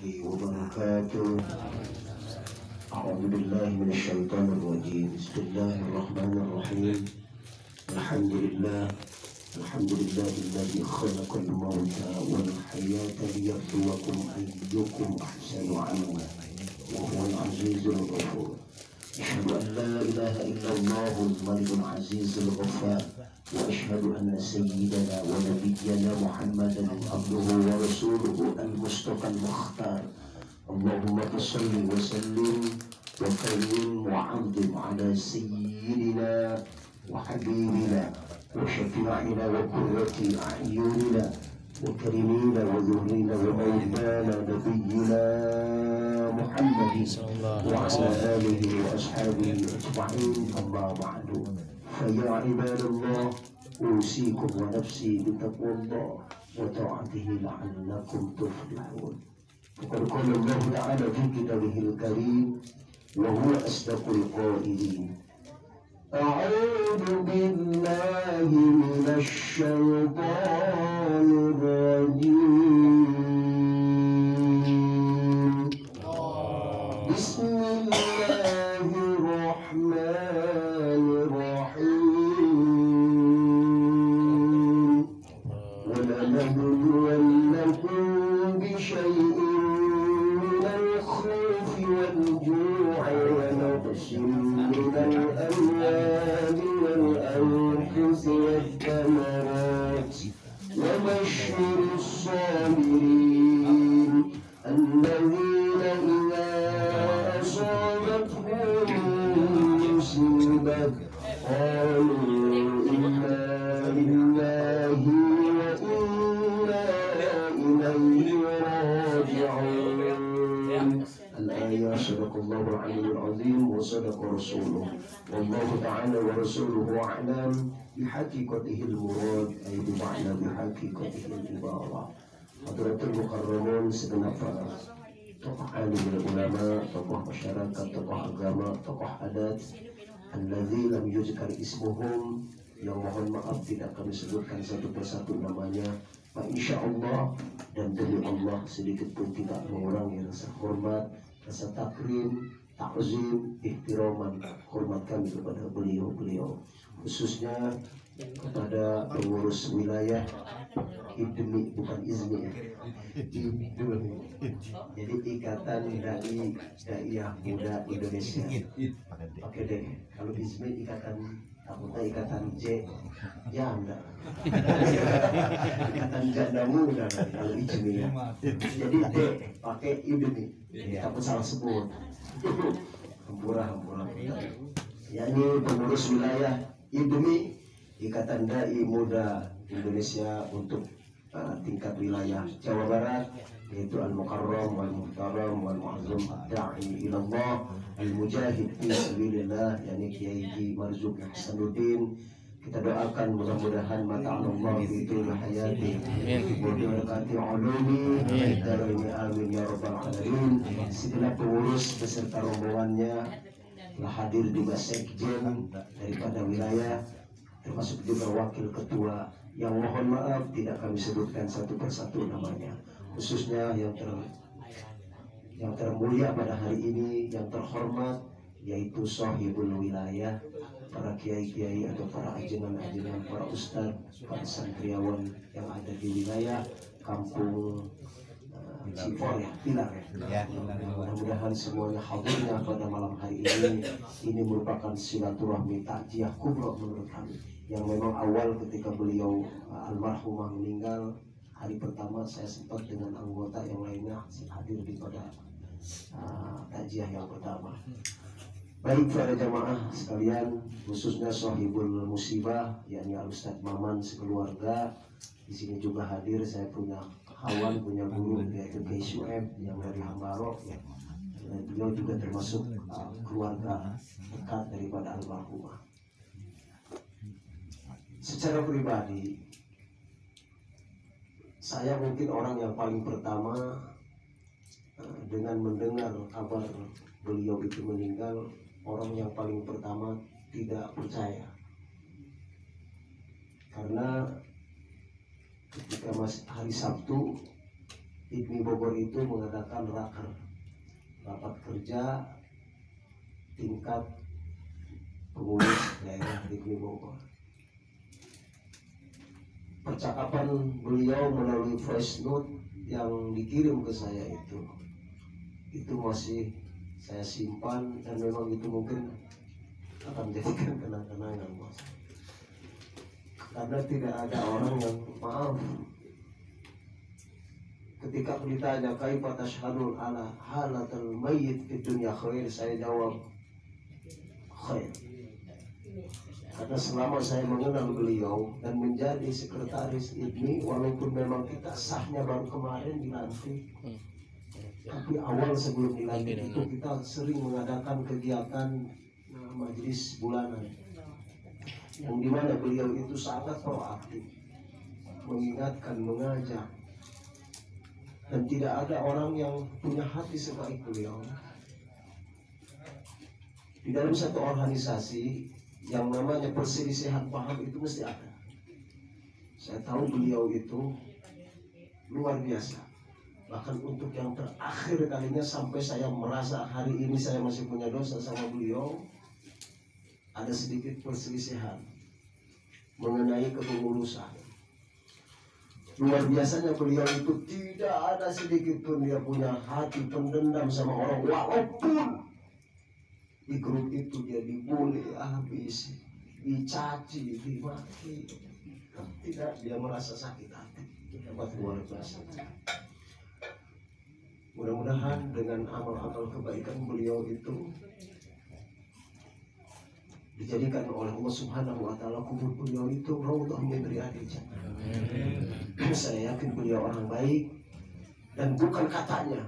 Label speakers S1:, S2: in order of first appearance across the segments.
S1: وبركاته. أعوذ بالله من الشيطان الرجيم. بسم الله الرحمن الرحيم. الحمد لله الذي خلق الموت والحياة ليبلوكم أيكم أحسن عملا وهو العزيز الغفور. أشهد أن لا إله إلا الله الملك العزيز الغفار، وأشهد أن سيدنا ونبينا محمدا عبده ورسوله المصطفى المختار. اللهم صل وسلم وكرم وعظم على سيدنا وحبيبنا وشفيعنا وقرة أعيننا وكريمنا وذرينا ومولانا نبينا محمد وعلى آله وأصحابه أجمعين. أما بعد، فيا عباد الله، أوصيكم ونفسي بتقوى الله وطاعته لعلكم تفلحون. فقد قال الله تعالى في كتابه الكريم وهو أصدق القائلين: أعوذ بالله من الشيطان الرجيم. بسم الله الرحمن الرحيم. ولنبلونكم بشيء من الخوف والجوع ونقص من الأموال والأنفس والثمرات وبشر الصابرين الذين إذا أصابتهم مصيبة قالوا إنا لله وإنا إليه راجعون. الآية. صدق الله العلي العظيم وصدق رسوله، والله تعالى ورسوله أعلم بحقيقته المراد، أي بمعنى بحقيقته العبارة. Hadratul Mukarramun, segenap para tokoh alim ulama, tokoh masyarakat, tokoh agama, tokoh adat, alladzi lam yuzkar ismuhum, yang mohon maaf tidak kami sebutkan satu persatu namanya. Pak, insya Allah dan demi Allah sedikit pun tidak mengurangi rasa hormat, rasa takrim, takzim, ihtiraman, hormat kami kepada beliau-beliau, khususnya kepada pengurus wilayah IDMI, bukan IZMI ya, IDMI. Jadi Ikatan Daiyah Muda Indonesia. Oke deh, kalau IZMI Ikatan takutnya Ikatan J, ya enggak. Ikatan Janda Muda kalau IZMI ya. Jadi D pakai IDMI, takut salah sebut. Hampura. Ya, ini pengurus wilayah IDMI, Ikatan Dai Muda Indonesia untuk tingkat wilayah Jawa Barat, yaitu Al-Mukarram wal Muhtaram wal Mu'azzam Ad-Da'i ilallah Al-Mujahid fi sabilillah, yakni Kiai Haji Marzuq Hasanuddin. Kita doakan mudah-mudahan mata'allah fi tul hayati wa barakati ulumi ini, amin ya rabbal alamin. Segenap pengurus beserta rombongannya telah hadir juga sekjen daripada wilayah, termasuk juga wakil ketua, yang mohon maaf tidak kami sebutkan satu persatu namanya, khususnya yang termulia pada hari ini, yang terhormat, yaitu sahibul wilayah, para kiai-kiai atau para ajengan-ajengan, para ustadz, para santriawan yang ada di wilayah kampung Cipor ya, Pilar ya. Mudah-mudahan semuanya hadirnya pada malam hari ini merupakan silaturahmi takziah kubra menurut kami, yang memang awal ketika beliau almarhumah meninggal, hari pertama saya sempat dengan anggota yang lainnya hadir di pada takziah yang pertama. Baik para jamaah sekalian, khususnya sahibul musibah, yakni Ustaz Maman sekeluarga. Di sini juga hadir, saya punya kawan, punya guru, yaitu KSUM yang dari Hambaro ya. Beliau juga termasuk keluarga dekat daripada almarhumah. Secara pribadi, saya mungkin orang yang paling pertama dengan mendengar kabar beliau itu meninggal, orang yang paling pertama tidak percaya. Karena ketika hari Sabtu IPMI Bogor itu mengadakan rapat kerja tingkat pengurus daerah IPMI Bogor. Percakapan beliau melalui voice note yang dikirim ke saya itu masih saya simpan, dan memang itu mungkin akan menjadikan kenang-kenangan, Mas. Karena tidak ada orang yang maaf ketika ditanya kaifa tashhadun ala halatul mayyit fid dunya khair, saya jawab khair. Karena selama saya mengenal beliau dan menjadi sekretaris IPMI, walaupun memang kita sahnya baru kemarin dilantik, tapi awal sebelum dilantik itu kita sering mengadakan kegiatan majelis bulanan, yang dimana beliau itu sangat proaktif, mengingatkan, mengajak, dan tidak ada orang yang punya hati sebaik beliau. Di dalam satu organisasi yang namanya perselisihan paham itu mesti ada. Saya tahu beliau itu luar biasa. Bahkan untuk yang terakhir kalinya sampai saya merasa hari ini saya masih punya dosa sama beliau, ada sedikit perselisihan mengenai kepengurusan. Luar biasanya beliau itu tidak ada sedikit pun dia punya hati pendendam sama orang, walaupun di grup itu dia dibully habis, dicaci, dimaki, tidak, dia merasa sakit hati. Hebat luar biasa. Mudah-mudahan dengan amal-amal kebaikan beliau itu dijadikan oleh Allah Subhanahu wa Ta'ala kubur beliau itu raudhah min riyadil jannah. Saya yakin beliau orang baik, dan bukan katanya,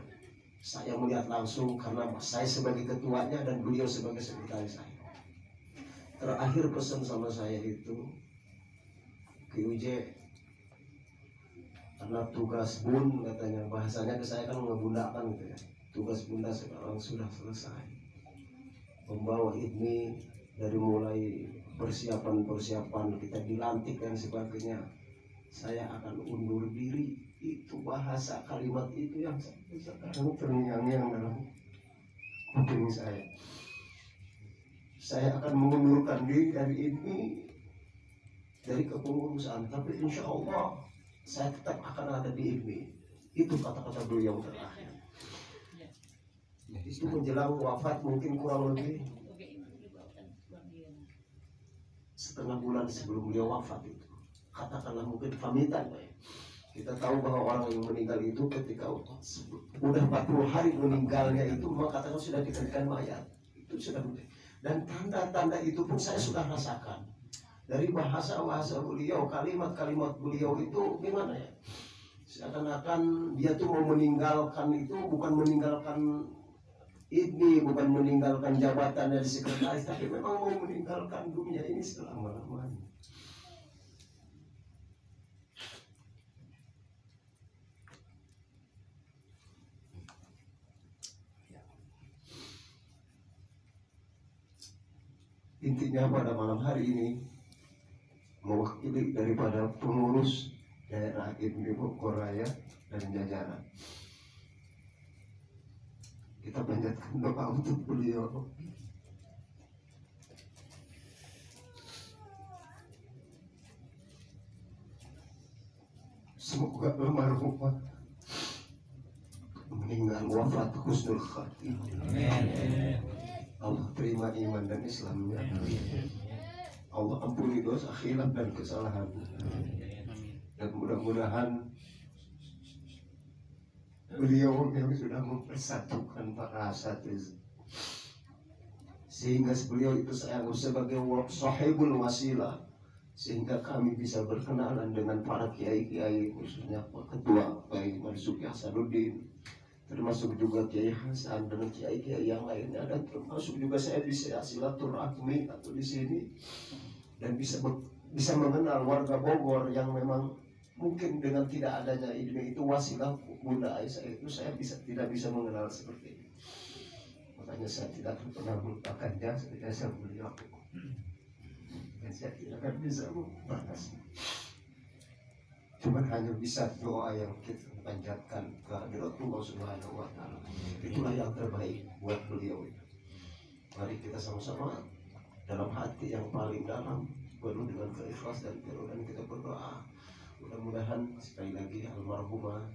S1: saya melihat langsung karena saya sebagai ketuanya dan beliau sebagai sekretaris saya. Terakhir pesan sama saya itu ke UJ, karena tugas bun katanya, bahasanya ke saya kan ngebundakan gitu ya. Tugas bunda sekarang sudah selesai, membawa IPMI dari mulai persiapan kita dilantik dan sebagainya. Saya akan undur diri. Itu bahasa kalimat itu yang sekarang terngiang-ngiang dalam kuping saya. Saya akan mengundurkan diri dari ini, dari kepengurusan, tapi insya Allah saya tetap akan ada di IPMI. Itu kata-kata beliau terakhir. Itu menjelang wafat mungkin kurang lebih setengah bulan sebelum beliau wafat itu. Katakanlah mungkin pamitan, ya. Kita tahu bahwa orang yang meninggal itu ketika udah 40 hari meninggalnya itu, maka katakan sudah dikatakan mayat. Itu sudah, dan tanda-tanda itu pun saya sudah rasakan. Dari bahasa-bahasa beliau, kalimat-kalimat beliau itu gimana ya? Seakan-akan dia tuh mau meninggalkan itu bukan meninggalkan ini, bukan meninggalkan jabatan dari sekretaris, tapi memang mau meninggalkan dunia ini selama-lamanya. Intinya pada malam hari ini, mewakili daripada pengurus daerah IPMI Bogor Raya dan jajaran, kita panjatkan doa untuk beliau. Semoga almarhum meninggal wafat husnul khatimah. Allah terima iman dan Islamnya. Allah ampuni dosa khilaf dan kesalahan. Dan mudah-mudahan beliau yang sudah mempersatukan para asatiz, sehingga beliau itu saya anggap sebagai sahibul wasilah, sehingga kami bisa berkenalan dengan para kiai-kiai, khususnya ketua Kiai Marzuki Hasanuddin, termasuk juga Kiai Hasan dan kiai-kiai yang lainnya, dan termasuk juga saya bisa silaturahmi atau di sini dan bisa mengenal warga Bogor yang memang mungkin dengan tidak adanya IPMI itu wasilah Bunda Aisyah itu saya tidak bisa mengenal seperti ini. Makanya saya tidak pernah melupakannya ketika saya beliau, dan saya tidak akan bisa melupakan. Cuman hanya bisa doa yang kita panjatkan ke hadiratullah subhanahu wa ta'ala. Itulah yang terbaik buat beliau. Mari kita sama-sama dalam hati yang paling dalam, penuh dengan keikhlasan dan kita berdoa. Mudah-mudahan sekali lagi almarhumah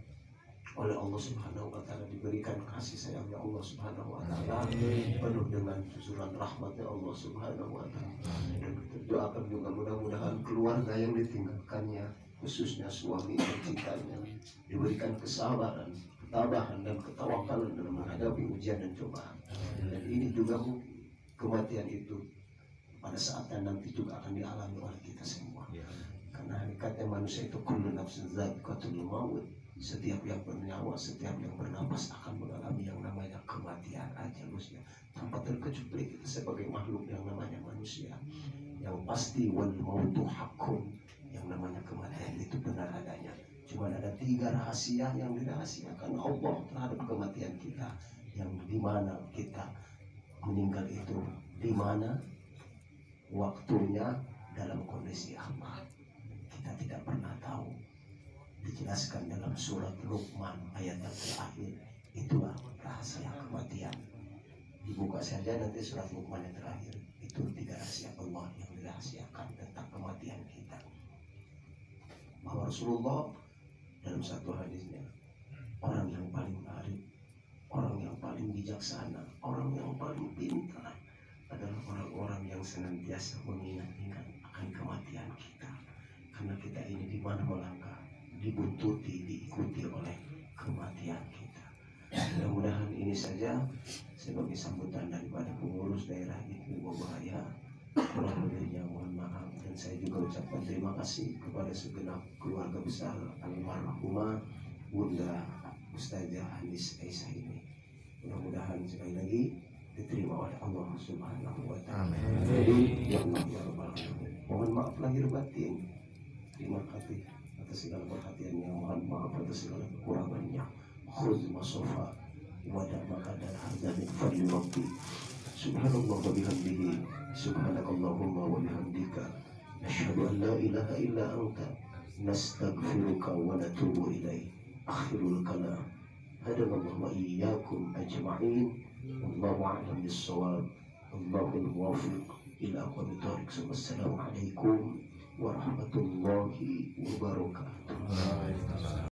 S1: oleh Allah subhanahu wa ta'ala diberikan kasih sayangnya Allah subhanahu wa ta'ala, penuh dengan susuran rahmatnya Allah subhanahu wa ta'ala. Dan kita doakan juga mudah-mudahan keluarga yang ditinggalkannya, khususnya suami dan cintanya, diberikan kesabaran, ketabahan dan ketawakalan dalam menghadapi ujian dan cobaan. Dan ini juga kematian itu pada saatnya nanti juga akan dialami oleh kita semua. Karena hakikatnya manusia itu kullu nafsin dha'iqatul maut. Setiap yang bernyawa, setiap yang bernapas akan mengalami yang namanya kematian ajalusnya. Tanpa terkecuali kita sebagai makhluk yang namanya manusia. Yang pasti wal mautu haqqun, yang namanya kematian itu benar adanya. Cuma ada 3 rahasia yang dirahasiakan Allah terhadap kematian kita, yang dimana kita meninggal itu, dimana waktunya, dalam kondisi apa, kita tidak pernah tahu. Dijelaskan dalam surat Luqman ayat yang terakhir. Itulah rahasia kematian. Dibuka saja nanti surat Luqman yang terakhir. Itu 3 rahasia Allah yang dirahasiakan tentang kematian kita. Bahwa Rasulullah dalam satu hadisnya, orang yang paling arif, orang yang paling bijaksana, orang yang paling pintar adalah orang-orang yang senantiasa mengingat-ingat akan kematian kita. Karena kita ini di mana melangkah, dibuntuti, diikuti oleh kematian kita. Mudah-mudahan ini saja sebagai sambutan daripada pengurus daerah ini Bahaya. Kurang lebihnya mohon maaf, dan saya juga ucapkan terima kasih kepada segenap keluarga besar almarhumah Bunda Ustazah Anis Aisyah ini. Mudah-mudahan sekali lagi diterima oleh Allah subhanahu wa ta'ala. Jadi ya Allah ya Rabbal alamin, mohon maaf lahir batin. Terima kasih atas segala perhatiannya, mohon maaf atas segala kekurangannya. Khudz masofa wadah maka dan harga min fadli rabbi. Subhanallah wa bihamdihi, subhanakallahumma wa bihamdika, nasyhadu an la ilaha illa anta, nastaghfiruka wa natubu ilaik. Akhirul kalam, hadanallahu wa iyyakum ajma'in. Wallahu a'lam bis-shawab. Allahul muwaffiq ila aqwamit thariq. Wassalamu alaikum warahmatullahi wabarakatuh.